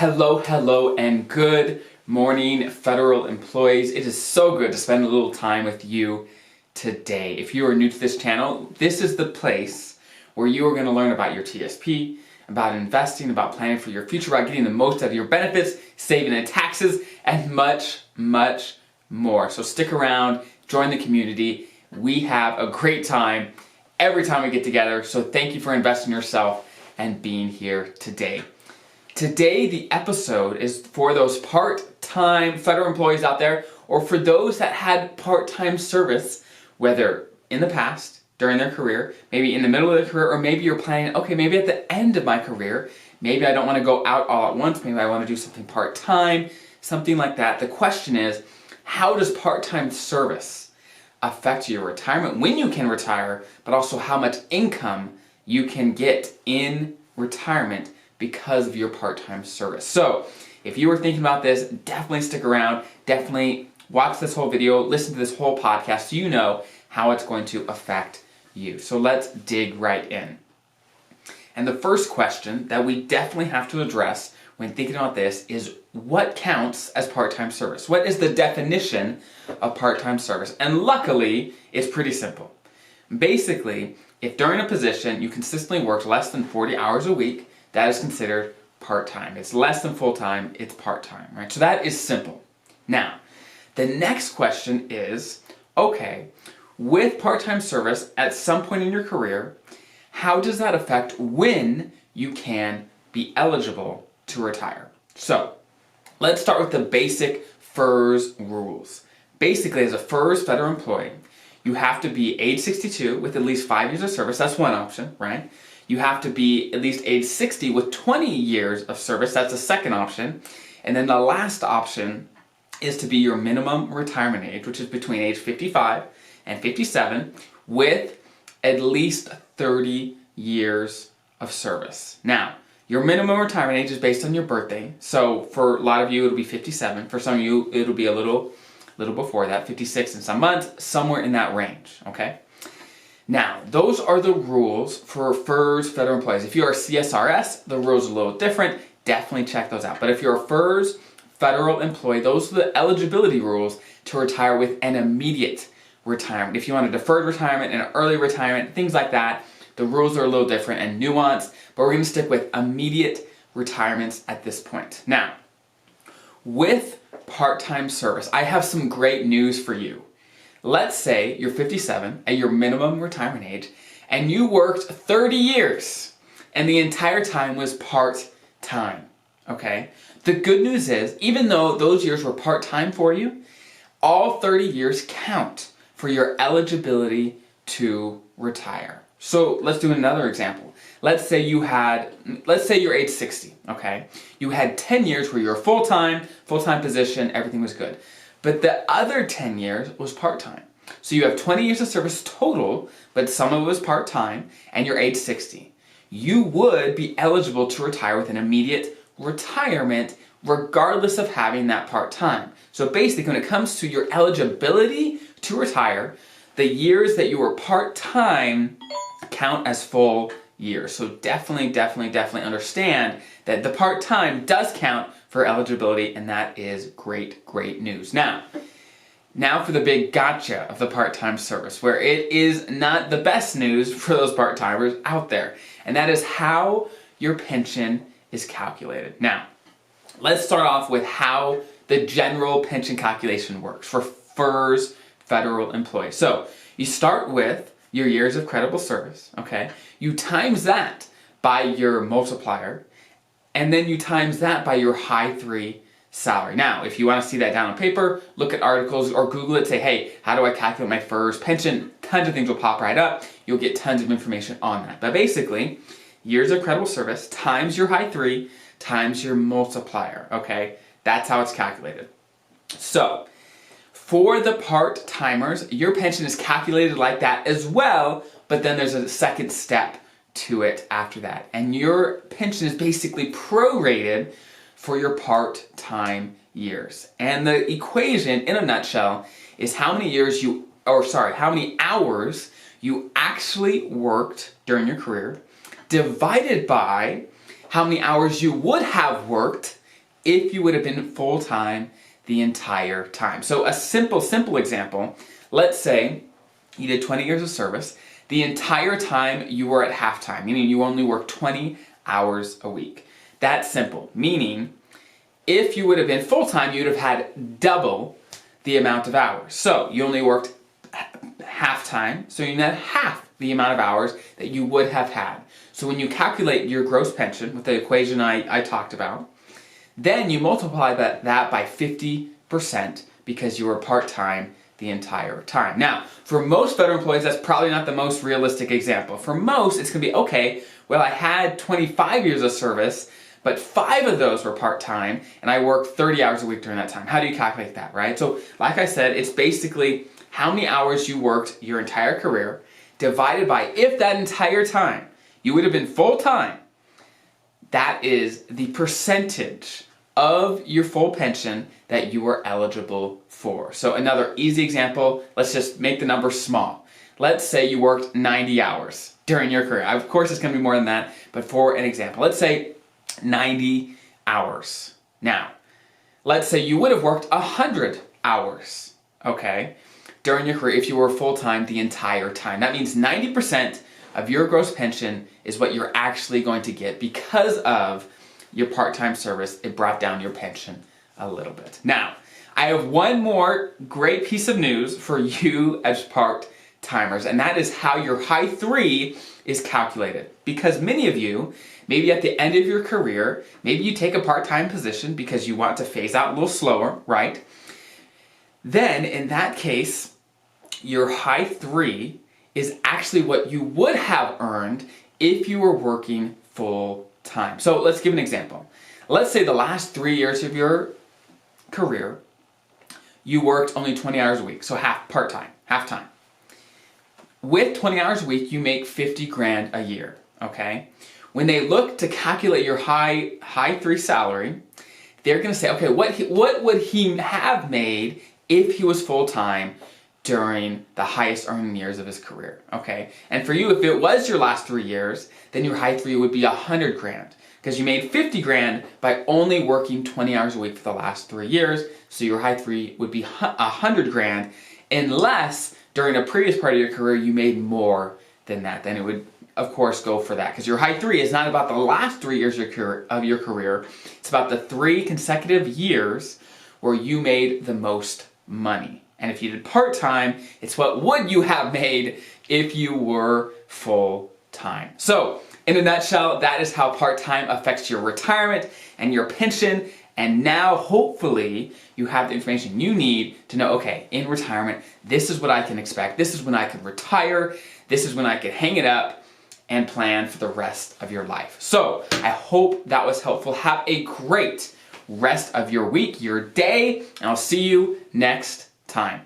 Hello, and good morning, federal employees. It is so good to spend a little time with you today. If you are new to this channel, this is the place where you are going to learn about your TSP, about investing, about planning for your future, about getting the most out of your benefits, saving in taxes, and much more. So stick around, join the community. We have a great time every time we get together, so thank you for investing in yourself and being here today. Today, the episode is for those part-time federal employees out there, or for those that had part-time service, whether in the past, during their career, maybe in the middle of their career, or maybe you're planning, okay, maybe at the end of my career, maybe I don't want to go out all at once, maybe I want to do something part-time, something like that. The question is, how does part-time service affect your retirement, when you can retire, but also how much income you can get in retirement because of your part-time service. So, if you were thinking about this, definitely stick around, definitely watch this whole video, listen to this whole podcast so you know how it's going to affect you. So let's dig right in. And the first question that we definitely have to address when thinking about this is, what counts as part-time service? What is the definition of part-time service? And luckily, it's pretty simple. Basically, if during a position you consistently worked less than 40 hours a week, that is considered part-time. It's less than full-time, it's part-time, right? So that is simple. Now, the next question is, okay, with part-time service at some point in your career, how does that affect when you can be eligible to retire? So, let's start with the basic FERS rules. Basically, as a FERS federal employee, you have to be age 62 with at least 5 years of service. That's one option, right? You have to be at least age 60 with 20 years of service. That's the second option. And then the last option is to be your minimum retirement age, which is between age 55 and 57, with at least 30 years of service. Now, your minimum retirement age is based on your birthday. So for a lot of you, it'll be 57. For some of you, it'll be a little before that, 56 in some months, somewhere in that range, okay? Now, those are the rules for FERS federal employees. If you're a CSRS, the rules are a little different. Definitely check those out. But if you're a FERS federal employee, those are the eligibility rules to retire with an immediate retirement. If you want a deferred retirement and an early retirement, things like that, the rules are a little different and nuanced, but we're going to stick with immediate retirements at this point. Now, with part-time service, I have some great news for you. Let's say you're 57 at your minimum retirement age and you worked 30 years and the entire time was part-time, okay? The good news is, even though those years were part-time for you, all 30 years count for your eligibility to retire. So let's do another example. Let's say you're age 60, okay? You had 10 years where you were full-time position, everything was good. But the other 10 years was part-time. So you have 20 years of service total, but some of it was part-time, and you're age 60. You would be eligible to retire with an immediate retirement regardless of having that part-time. So basically, when it comes to your eligibility to retire, the years that you were part-time count as full years. So definitely understand that the part-time does count for eligibility, and that is great news. Now for the big gotcha of the part-time service, where it is not the best news for those part-timers out there, and that is how your pension is calculated. Now, let's start off with how the general pension calculation works for FERS federal employees. So, you start with your years of credible service, okay? You times that by your multiplier, and then you times that by your high 3 salary. Now, if you want to see that down on paper, look at articles or Google it, say, hey, how do I calculate my FERS pension? Tons of things will pop right up. You'll get tons of information on that. But basically, years of credible service times your high 3 times your multiplier, okay? That's how it's calculated. So, for the part-timers, your pension is calculated like that as well, but then there's a second step to it after that. And your pension is basically prorated for your part-time years. And the equation, in a nutshell, is how many hours you actually worked during your career, divided by how many hours you would have worked if you would have been full-time the entire time. So a simple example, let's say you did 20 years of service, the entire time you were at half-time, meaning you only worked 20 hours a week. That's simple, meaning if you would have been full-time, you would have had double the amount of hours. So you only worked half-time, so you had half the amount of hours that you would have had. So when you calculate your gross pension with the equation I talked about, then you multiply that by 50% because you were part-time the entire time. Now, for most federal employees, that's probably not the most realistic example. For most, it's going to be, okay, well, I had 25 years of service, but 5 of those were part-time, and I worked 30 hours a week during that time. How do you calculate that, right? So, like I said, it's basically how many hours you worked your entire career divided by if that entire time you would have been full-time. That is the percentage of your full pension that you are eligible for. So another easy example, let's just make the number small. Let's say you worked 90 hours during your career. Of course, it's going to be more than that, but for an example, let's say 90 hours. Now, let's say you would have worked 100 hours, okay, during your career if you were full-time the entire time. That means 90% of your gross pension is what you're actually going to get because of your part-time service. It brought down your pension a little bit. Now, I have one more great piece of news for you as part-timers, and that is how your high 3 is calculated. Because many of you, maybe at the end of your career, maybe you take a part-time position because you want to phase out a little slower, right? Then, in that case, your high 3 is actually what you would have earned if you were working full-time. So let's give an example. Let's say the last 3 years of your career, you worked only 20 hours a week, so half-time. With 20 hours a week, you make 50 grand a year, okay? When they look to calculate your high 3 salary, they're gonna say, okay, what would he have made if he was full-time during the highest earning years of his career, okay? And for you, if it was your last 3 years, then your high 3 would be 100 grand because you made 50 grand by only working 20 hours a week for the last 3 years, so your high 3 would be 100 grand unless during a previous part of your career you made more than that. Then it would, of course, go for that because your high 3 is not about the last 3 years of your career, it's about the 3 consecutive years where you made the most money. And if you did part-time, it's what would you have made if you were full-time. So, in a nutshell, that is how part-time affects your retirement and your pension. And now, hopefully, you have the information you need to know, okay, in retirement, this is what I can expect. This is when I can retire. This is when I can hang it up and plan for the rest of your life. So, I hope that was helpful. Have a great rest of your week, your day, and I'll see you next time.